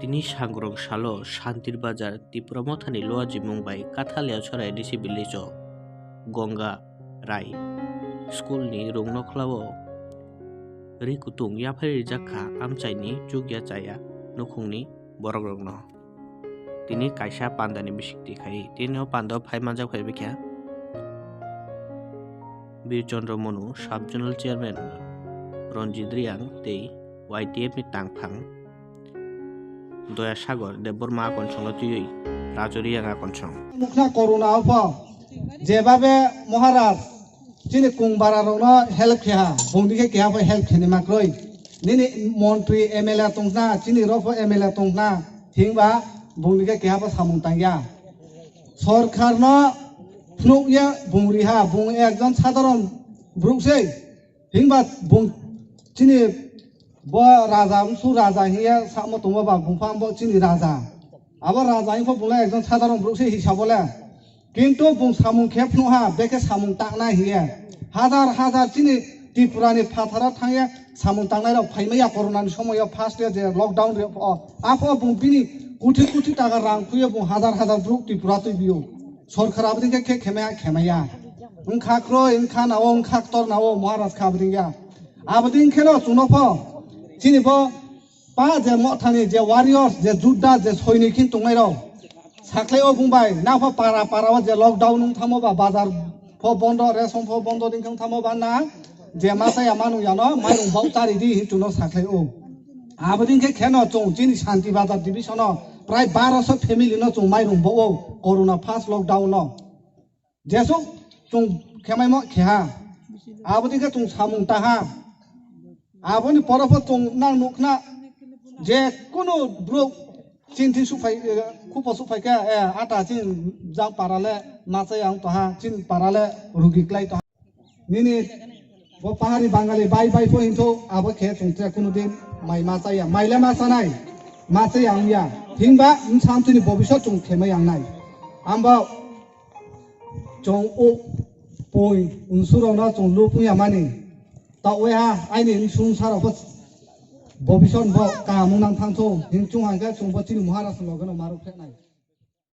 তিনি सांग्रं सालो शान्तिर बाजार त्रिपुरा मथानि लुआजि मुंबाइ काथालिया छराय डिसि विलेज गंगा राय स्कुलनि रुंनख्लाओ रिकुतुं याफारि जाखा आमचाइनि जुगिया चाया नुखुंनि बरग्रंनो তিনি কাইসা পান্দানি বিশিক্তি খাই তিনিও পান্দাও ফাই মানজাক ফাই বিখ্যা Birchandra Manu sub zonal chairman Ranjit Riang তেই ওয়াইটিএফ नि টাংফাং দয়া সাগর দেববর্মা আকনসং তুই রাজু রিয়াং আকনসং মুখনা করোনা আফা যেভাবে মহারাজ যিনি কুংবারারনো হেল্প খেয়া বংদিকে কেয়া ফা হেল্প খেনি মাকরই নিনি মন্ত্রী এমএলএ তংনা যিনি রফ এমএলএ তংনা হিংবা বংদিকে কেয়া ফা সামুং তাঙ্গিয়া সরকার ন ফ্লুকয়া বংরিহা বং একজন সাধারণ ব্রুকসে হিংবা বং যিনি ব রাজা সু রাজা হিয়া সামো তংবা বা বংফাম ব যিনি রাজা আবার রাজা হিংফা বলে একজন সাধারণ ব্রুকসে হিসাবলে কিন্তু বুং সামুং खेबनोहा बेके सामुं तांना हिया हाजार हाजार चिनि त्रिपुरानि फाथारा थांया सामुं तांनायाव फाइमाया कर'नानि समायाव फार्स्ट जे लकडाउन रे आफो बुं बिनि कोटी कोटी टाका रां फुयो बुं हाजार हाजार ब्रुक त्रिपुरा तै बियो सरकारा बिदिके खेमाया ओंखाख्रो ओंखानाव ओंखाक्टर नाव महाराज खाबदिया आबदिन खेनो चुनफो चिनि ब पा जे मथानि जे वारियर्स जे जुद्धा जे सैनिकिन तंनायराव साख्लायाव बुंबाय नाफा पारा पाराव जे लकडाउन थामोबा बाजार फ बन्द रेशन फ बन्द दिनखां थामोबा ना जे मासाया मानुया न माइरं बाउतारि दि हितुनो साख्लायाव आबदिनके खेनो चों जिनि शान्ति बाजार डिभिजन प्राय 1200 फेमिलि न चों माइरं बाउ कोरोना फार्स्ट लकडाउन जेसो चों खेमाइमो खेहा आबदिनके चों सामुं ताहा आबनि परफ चों नां नुखना जे कुनु ब्रुक चिन्थि सुफाइ खुपा सुफाइका आटा चिन जां पाराले माछाय आं तहा चिन पाराले रुगिक्लाय तहा निनि ब पाहारि बांगाली बाय बाय फो हिंथो आबो खे चंत्रे कुनु दिन माइ माछाय माइले माछानाय माछाय आंया हिंबा सामथिनि भबिष्यत चं खेमै आंनाय आंबा चं ओ पय उनसुरावना चं लुपुया मानि तावेहा आइनि संसाराव भबिष्यत ब कामुनां थांथो हिंचुं हांगा चंबतिनि महाराज लगन मारुफेनाय